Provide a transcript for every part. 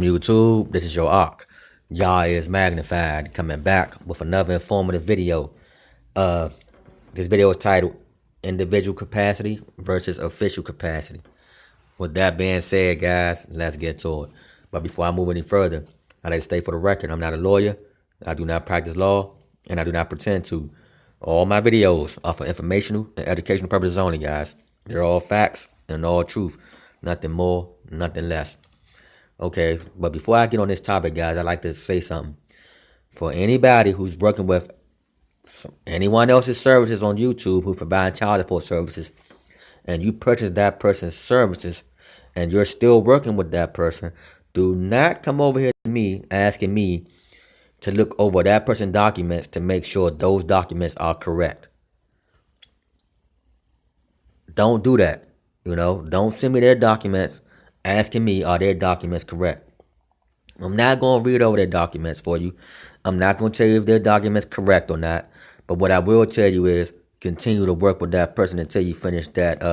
YouTube, this is your Ark. Yah is magnified, coming back with another informative video. Uh, this video is titled Individual Capacity versus Official Capacity. With that being said, guys, let's get to it. But before I move any further, I'd like to state for the record, I'm not a lawyer, I do not practice law, and I do not pretend to. All my videos are for informational and educational purposes only, guys. They're all facts and all truth. Nothing more, nothing less. Okay, but before I get on this topic, guys, I'd like to say something. For anybody who's working with anyone else's services on YouTube who's providing child support services, and you purchase that person's services, and you're still working with that person, do not come over here to me asking me to look over that person's documents to make sure those documents are correct. Don't do that. Don't send me their documents asking me are their documents correct. I'm not going to read over their documents for you. I'm not going to tell you if their documents correct or not. But what I will tell you is continue to work with that person until you finish that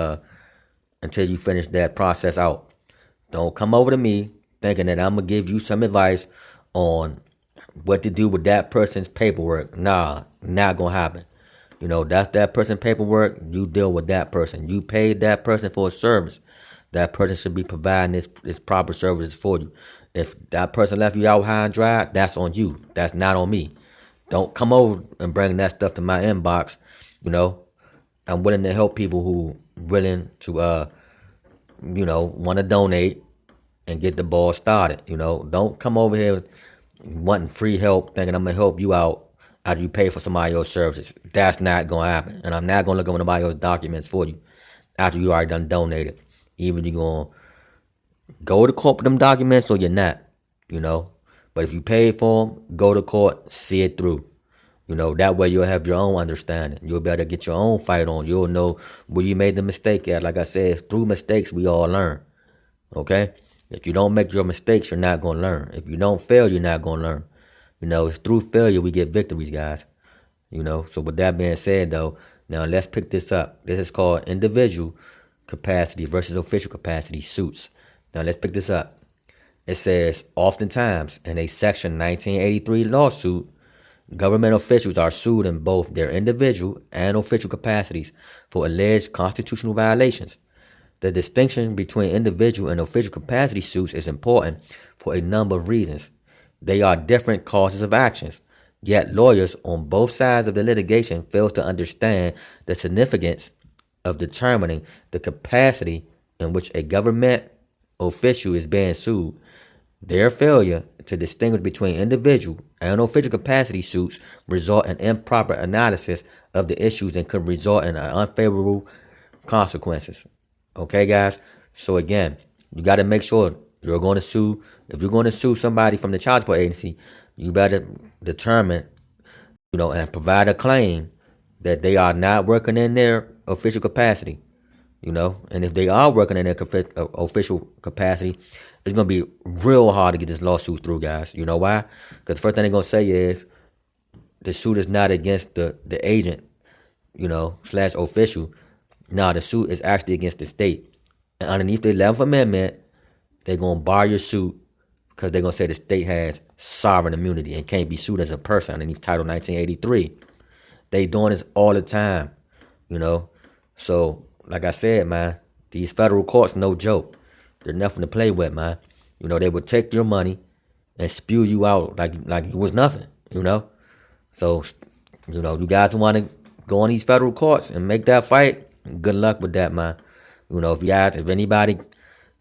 process out. Don't come over to me thinking that I'm going to give you some advice on what to do with that person's paperwork. Nah, not going to happen. That's that person's paperwork. You deal with that person. You paid that person for a service. That person should be providing this proper services for you. If that person left you out high and dry, that's on you. That's not on me. Don't come over and bring that stuff to my inbox. I'm willing to help people who willing to want to donate and get the ball started. Don't come over here wanting free help, thinking I'm gonna help you out after you pay for somebody else's services. That's not gonna happen, and I'm not gonna look over nobody else's documents for you after you already done donated. Even you're gonna go to court with them documents or you're not. But if you pay for them, go to court, see it through. That way you'll have your own understanding. You'll be able to get your own fight on. You'll know where you made the mistake at. Like I said, through mistakes we all learn. Okay? If you don't make your mistakes, you're not going to learn. If you don't fail, you're not going to learn. It's through failure we get victories, guys. So with that being said, though, now let's pick this up. This is called individual capacity versus official capacity suits. Now let's pick this up. It says, oftentimes in a Section 1983 lawsuit, government officials are sued in both their individual and official capacities for alleged constitutional violations. The distinction between individual and official capacity suits is important for a number of reasons. They are different causes of actions, yet lawyers on both sides of the litigation fail to understand the significance of determining the capacity in which a government official is being sued. Their failure to distinguish between individual and official capacity suits result in improper analysis of the issues and could result in unfavorable consequences. Okay, guys? So again, you got to make sure you're going to sue. If you're going to sue somebody from the child support agency, you better determine, and provide a claim that they are not working in their official capacity. And if they are working in their official capacity, it's going to be real hard to get this lawsuit through, guys. You know why? Because the first thing they're going to say is the suit is not against the agent, slash official. No, the suit is actually against the state. And underneath the 11th Amendment, they're going to bar your suit because they're going to say the state has sovereign immunity and can't be sued as a person underneath Title 1983. They doing this all the time, So, like I said, man, these federal courts, no joke. They're nothing to play with, man. They would take your money and spew you out like it was nothing, So, you guys want to go on these federal courts and make that fight, good luck with that, man. If anybody,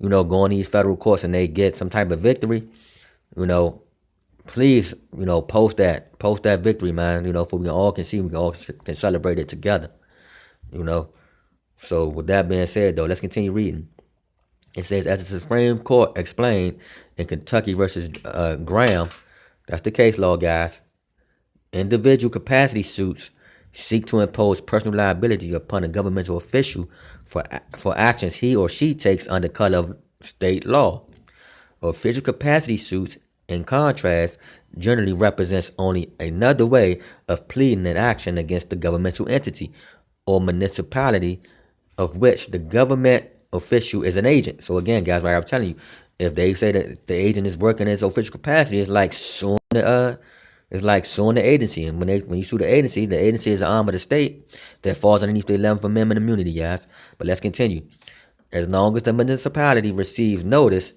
go on these federal courts and they get some type of victory, please, post that victory, man, for we all can see, we all can celebrate it together, So with that being said, though, let's continue reading. It says, as the Supreme Court explained in Kentucky versus Graham, that's the case law, guys. Individual capacity suits seek to impose personal liability upon a governmental official for actions he or she takes under color of state law. Official capacity suits, in contrast, generally represents only another way of pleading an action against the governmental entity or municipality of which the government official is an agent. So again, guys, like I was telling you, If they say that the agent is working in his official capacity, it's like suing the agency. And when you sue the agency is an arm of the state that falls underneath the 11th Amendment immunity, guys. But let's continue. As long as the municipality receives notice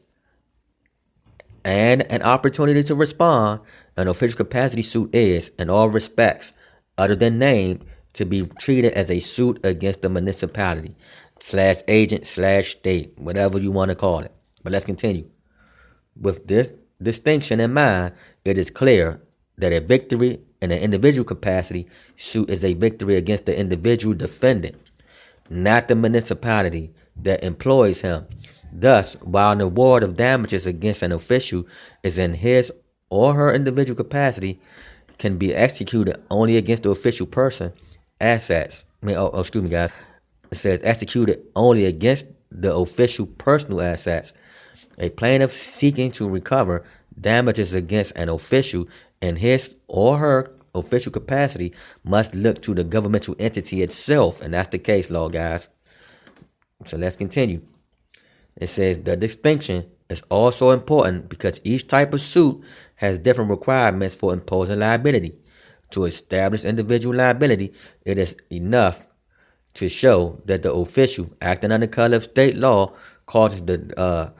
and an opportunity to respond, an official capacity suit is, in all respects, other than named, to be treated as a suit against the municipality slash agent slash state, whatever you want to call it. But let's continue. With this distinction in mind, it is clear that a victory in an individual capacity suit is a victory against the individual defendant, not the municipality that employs him. Thus, while an award of damages against an official is in his or her individual capacity, can be executed only against the official person assets. Excuse me, guys. It says executed only against the official personal assets. A plaintiff seeking to recover damages against an official in his or her official capacity must look to the governmental entity itself, and that's the case law, guys. So let's continue. It says the distinction is also important because each type of suit has different requirements for imposing liability. To establish individual liability, it is enough to show that the official acting under color of state law causes the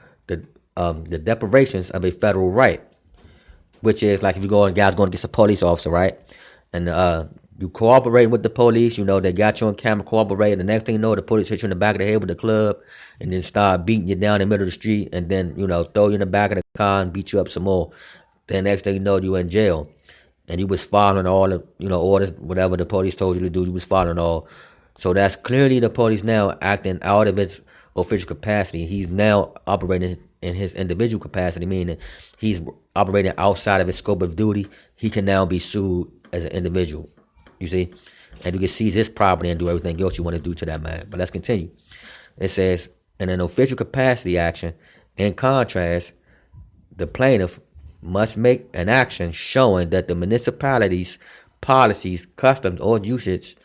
deprivations of a federal right, which is like if you go and guys going against a police officer, right? And you cooperate with the police, they got you on camera cooperating. The next thing you know, the police hit you in the back of the head with the club and then start beating you down in the middle of the street and then, throw you in the back of the car and beat you up some more. Then next thing you know, you in jail. And you was following all the, orders, whatever the police told you to do, you was following all. So that's clearly the police now acting out of its official capacity. He's now operating in his individual capacity, meaning he's operating outside of his scope of duty. He can now be sued as an individual, you see? And you can seize his property and do everything else you want to do to that man. But let's continue. It says, in an official capacity action, in contrast, the plaintiff must make an action showing that the municipality's policies, customs, or usage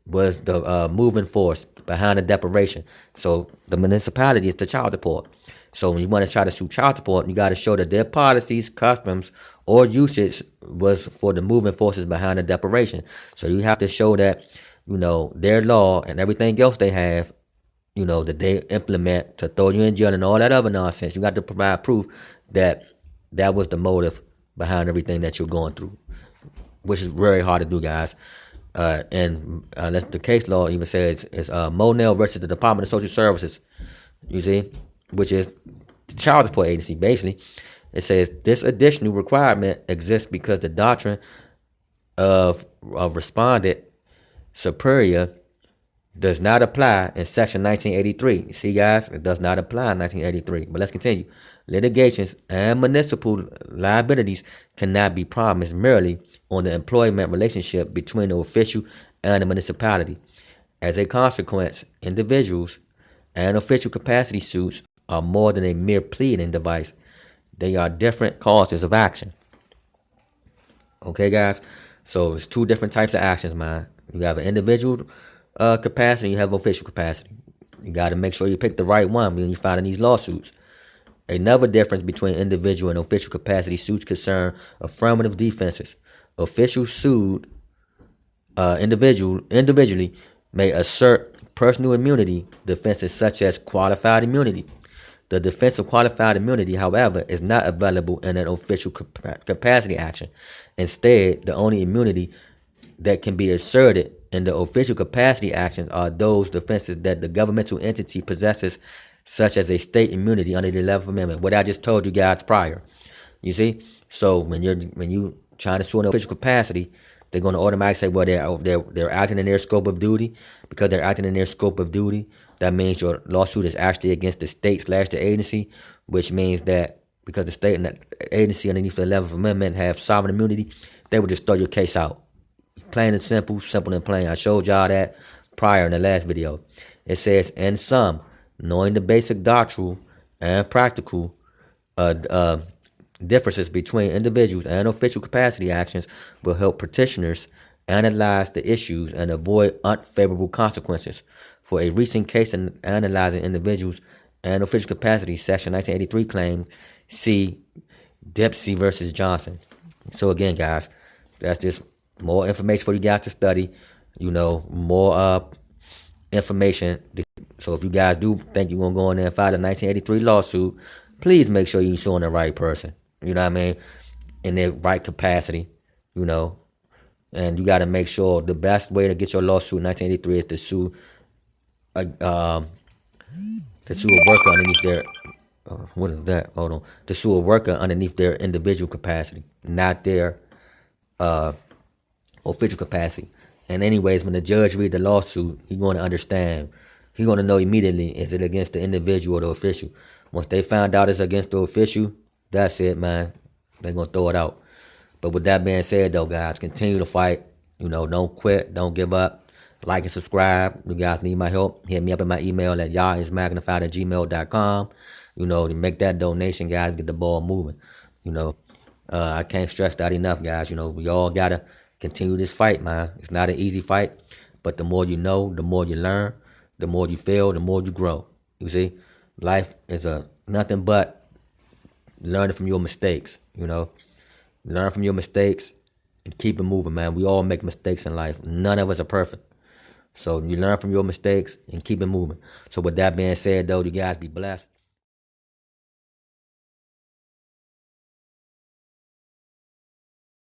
was the moving force behind the deprivation. So the municipality is the child support. So when you want to try to sue child support, you got to show that their policies, customs, or usage was for the moving forces behind the deprivation. So you have to show that, their law and everything else they have, that they implement to throw you in jail and all that other nonsense. You got to provide proof that that was the motive behind everything that you're going through, which is very hard to do, guys. And the case law even says it's Monell versus the Department of Social Services, you see, which is the child support agency, basically. It says this additional requirement exists because the doctrine of respondent superior does not apply in Section 1983. See, guys, it does not apply in 1983. But let's continue. Litigations and municipal liabilities cannot be promised merely on the employment relationship between the official and the municipality. As a consequence, individuals and official capacity suits are more than a mere pleading device. They are different causes of action. Okay, guys? So it's two different types of actions, man. You have an individual capacity, you have official capacity. You got to make sure you pick the right one when you find in these lawsuits. Another difference between individual and official capacity suits concern affirmative defenses. Officials sued individually may assert personal immunity defenses such as qualified immunity. The defense of qualified immunity, however, is not available in an official capacity action. Instead, the only immunity that can be asserted in the official capacity actions are those defenses that the governmental entity possesses, such as a state immunity under the 11th Amendment, what I just told you guys prior. You see? So when you trying to sue in an official capacity, they're going to automatically say, well, they're acting in their scope of duty. Because they're acting in their scope of duty, that means your lawsuit is actually against the state / the agency, which means that because the state and the agency underneath the 11th Amendment have sovereign immunity, they would just throw your case out. Plain and simple, simple and plain. I showed y'all that prior in the last video. It says, in sum, knowing the basic doctrinal and practical differences between individuals and official capacity actions will help petitioners analyze the issues and avoid unfavorable consequences. For a recent case in analyzing individuals and official capacity, Section 1983 claim. C. Dempsey versus Johnson. So again, guys, that's just more information for you guys to study. More information. So if you guys do think you're gonna go in there and file a 1983 lawsuit, please make sure you're suing the right person. You know what I mean? In the right capacity. You know, and you got to make sure the best way to get your lawsuit in 1983 is a a worker underneath their what is that? Hold on. To sue a worker underneath their individual capacity, not their official capacity. And anyways, when the judge read the lawsuit, he's going to understand. He's going to know immediately, is it against the individual or the official. Once they found out it's against the official, that's it, man. They're going to throw it out. But with that being said, though, guys, continue to fight. Don't quit. Don't give up. Like and subscribe. You guys need my help, hit me up in my email at y'allismagnified@gmail.com. To make that donation, guys, get the ball moving. I can't stress that enough, guys. We all got to continue this fight, man. It's not an easy fight, but the more you know, the more you learn, the more you fail, the more you grow. You see, life is nothing but learning from your mistakes. Learn from your mistakes and keep it moving, man. We all make mistakes in life. None of us are perfect. So you learn from your mistakes and keep it moving. So with that being said, though, you guys be blessed.